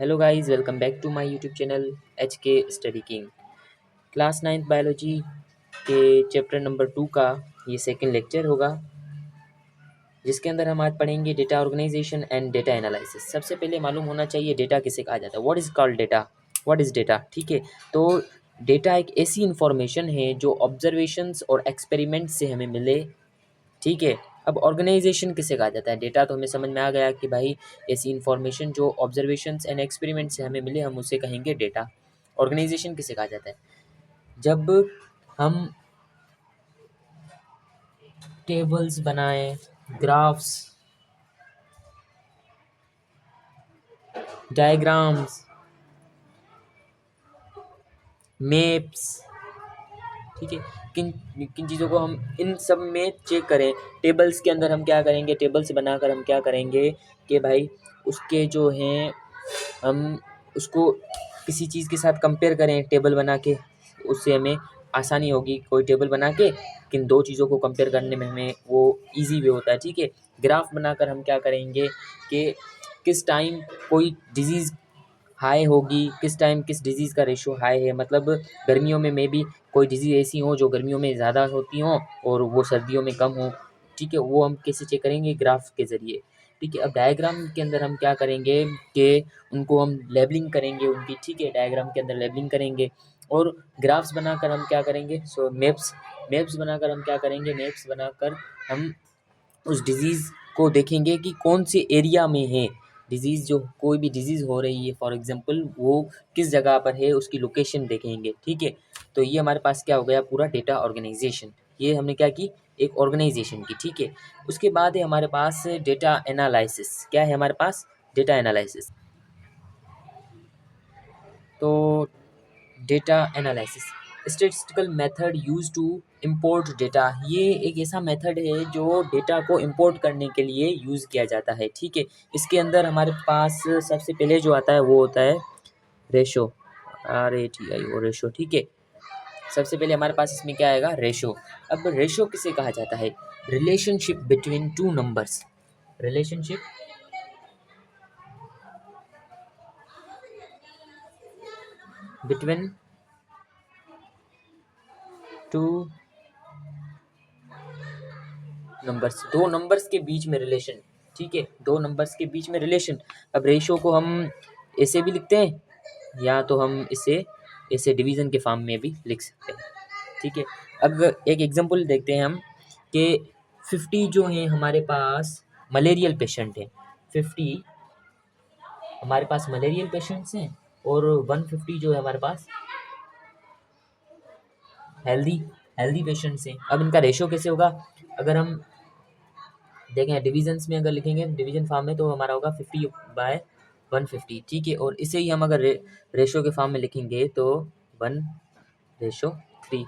Hello guys, welcome back to my YouTube channel H K study king. Class 9th biology के chapter number 2 का ये second lecture होगा, जिसके अंदर हम आज पढ़ेंगे data organisation and data analysis. सबसे पहले मालूम होना चाहिए डेटा किसे कहा जाता है। What is called data, what is data. ठीक है, तो डेटा एक ऐसी इंफॉर्मेशन है जो ऑब्जर्वेशंस और एक्सपेरिमेंट से हमें मिले। ठीक है, अब ऑर्गेनाइजेशन किसे कहा जाता है। डेटा तो हमें समझ में आ गया कि भाई ऐसी इंफॉर्मेशन जो ऑब्जर्वेशंस एंड एक्सपेरिमेंट से हमें मिले, हम उसे कहेंगे डेटा। ऑर्गेनाइजेशन किसे कहा जाता है, जब हम टेबल्स बनाएं, ग्राफ्स, डायग्राम्स, मैप्स, ठीक है, किन किन चीज़ों को हम इन सब में चेक करें। टेबल्स के अंदर हम क्या करेंगे, टेबल्स बनाकर हम क्या करेंगे कि भाई उसके जो हैं हम उसको किसी चीज़ के साथ कंपेयर करें टेबल बना के, उससे हमें आसानी होगी। कोई टेबल बना के किन दो चीज़ों को कंपेयर करने में हमें वो इजी वे होता है। ठीक है, ग्राफ बनाकर हम क्या करेंगे कि किस टाइम कोई डिजीज़ हाई होगी, किस टाइम किस डिज़ीज़ का रेशो हाई है। मतलब गर्मियों में मे बी कोई डिज़ीज़ ऐसी हो जो गर्मियों में ज़्यादा होती हों और वो सर्दियों में कम हो। ठीक है, वो हम कैसे चेक करेंगे, ग्राफ के ज़रिए। ठीक है, अब डायग्राम के अंदर हम क्या करेंगे कि उनको हम लेबलिंग करेंगे उनकी। ठीक है, डायग्राम के अंदर लेबलिंग करेंगे। और ग्राफ्स बनाकर हम क्या करेंगे, सो मैप्स बनाकर हम क्या करेंगे, मैप्स बनाकर हम उस डिज़ीज़ को देखेंगे कि कौन से एरिया में है डिज़ीज़। जो कोई भी डिज़ीज़ हो रही है फॉर एग्ज़ाम्पल, वो किस जगह पर है, उसकी लोकेशन देखेंगे। ठीक है, तो ये हमारे पास क्या हो गया, पूरा डेटा ऑर्गेनाइजेशन। ये हमने क्या की, एक ऑर्गेनाइजेशन की। ठीक है, उसके बाद है हमारे पास डेटा एनालिसिस। क्या है हमारे पास, डेटा एनालिसिस। तो data analysis, statistical method use to import data. ये एक ऐसा मेथड है जो डेटा को इंपोर्ट करने के लिए यूज़ किया जाता है। ठीक है, इसके अंदर हमारे पास सबसे पहले जो आता है वो होता है रेशो, RATI ओ रेशो। ठीक है, सबसे पहले हमारे पास इसमें क्या आएगा, रेशो। अब रेशो किसे कहा जाता है, relationship between two numbers. Relationship between two numbers, दो नंबर्स के बीच में रिलेशन। ठीक है, दो नंबर्स के बीच में रिलेशन। अब रेशो को हम ऐसे भी लिखते हैं या तो हम इसे ऐसे डिवीज़न के फॉर्म में भी लिख सकते हैं। ठीक है, अब एक एग्जांपल देखते हैं हम कि 50 जो हैं हमारे पास मलेरियल पेशेंट हैं। 50 हमारे पास मलेरियल पेशेंट्स हैं और 150 जो है हमारे पास हेल्दी हेल्दी पेशेंट्स हैं। अब इनका रेशो कैसे होगा, अगर हम देखें डिविजन्स में अगर लिखेंगे डिवीजन फॉर्म में, तो हमारा होगा 50/150। ठीक है, और इसे ही हम अगर रेशो के फॉर्म में लिखेंगे तो 1/3।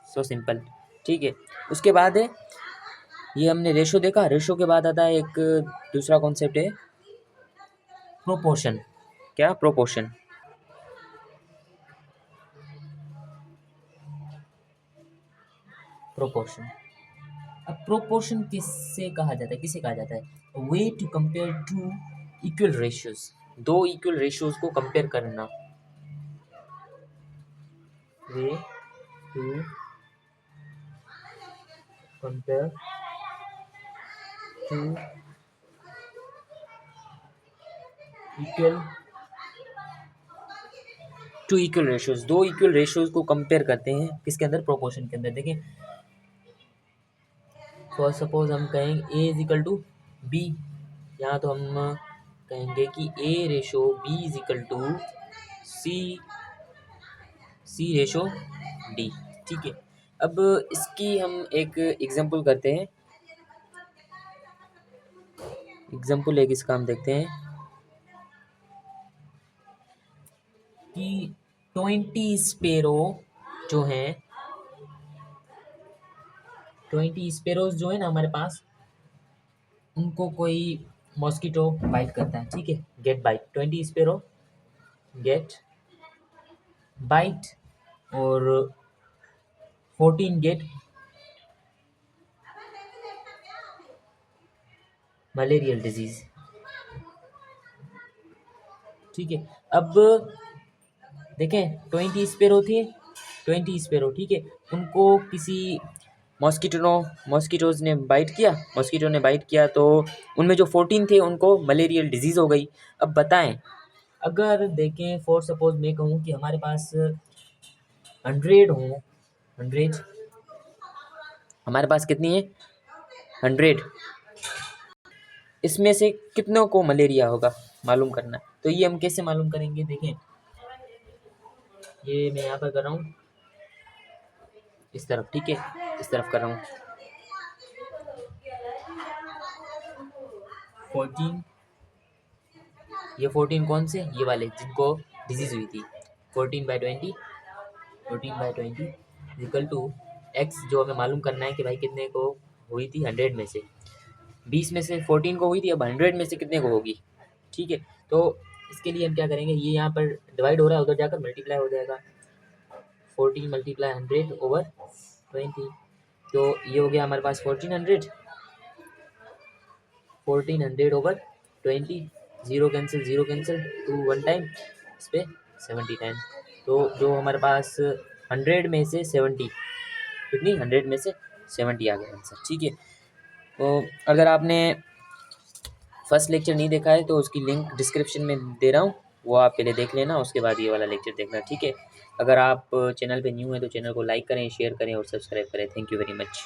So simple. ठीक है, उसके बाद है, ये हमने रेशो देखा। रेशो के बाद आता है एक दूसरा कॉन्सेप्ट है प्रोपोर्शन। क्या, प्रोपोर्शन। प्रोपोर्शन, अब प्रोपोर्शन किससे कहा जाता है, किसे कहा जाता है, way to compare two equal ratios. दो इक्वल रेशियोज को कंपेयर करना। Way to compare two equal equal ratios. दो इक्वल रेशियोज को कंपेयर करते हैं किसके अंदर, प्रोपोर्शन के अंदर। देखें, फॉर सपोज हम कहेंगे A is equal to B, यहाँ तो हम कहेंगे कि A ratio B is equal to C ratio D. ठीक है, अब इसकी हम एक एग्जांपल करते हैं। एग्जांपल एक इसका हम देखते हैं कि 20 स्पेरो जो हैं, 20 स्पेरोज जो है ना हमारे पास, उनको कोई मॉस्किटो बाइट करता है। ठीक है, गेट बाइट, 20 स्पेरो गेट बाइट और 14 गेट मलेरियल डिजीज। ठीक है। अब देखें 20 स्पेरो थे, 20 स्पेरो, ठीक है। उनको किसी मॉस्किटोज़ ने बाइट किया, मॉस्किटो ने बाइट किया तो उनमें जो 14 थे उनको मलेरियल डिजीज़ हो गई। अब बताएं, अगर देखें फॉर सपोज मैं कहूँ कि हमारे पास 100 हो, 100, हमारे पास कितनी है 100, इसमें से कितनों को मलेरिया होगा मालूम करना है। तो ये हम कैसे मालूम करेंगे, देखें ये मैं यहाँ पर कर रहा हूँ इस तरफ, ठीक है, इस तरफ कर रहा हूँ 14, ये 14 कौन से, ये वाले जिनको डिजीज़ हुई थी। 14/20, 14/20 इक्वल टू एक्स, जो हमें मालूम करना है कि भाई कितने को हुई थी 100 में से, 20 में से 14 को हुई थी, अब 100 में से कितने को होगी, ठीक है। तो इसके लिए हम क्या करेंगे, ये यहाँ पर डिवाइड हो रहा है, उधर जाकर मल्टीप्लाई हो जाएगा, 14 × 100/20, तो ये हो गया हमारे पास 1400 1400/20, ज़ीरो कैंसिल 2 1 टाइम, इस पर 70 टाइम, तो जो हमारे पास 100 में से 70, कितनी 100 में से 70 आ गया आंसर, ठीक है। तो अगर आपने फर्स्ट लेक्चर नहीं देखा है तो उसकी लिंक डिस्क्रिप्शन में दे रहा हूँ, वो आप पहले देख लेना, उसके बाद ये वाला लेक्चर देखना, ठीक है। अगर आप चैनल पे न्यू हैं तो चैनल को लाइक करें, शेयर करें और सब्सक्राइब करें। Thank you very much.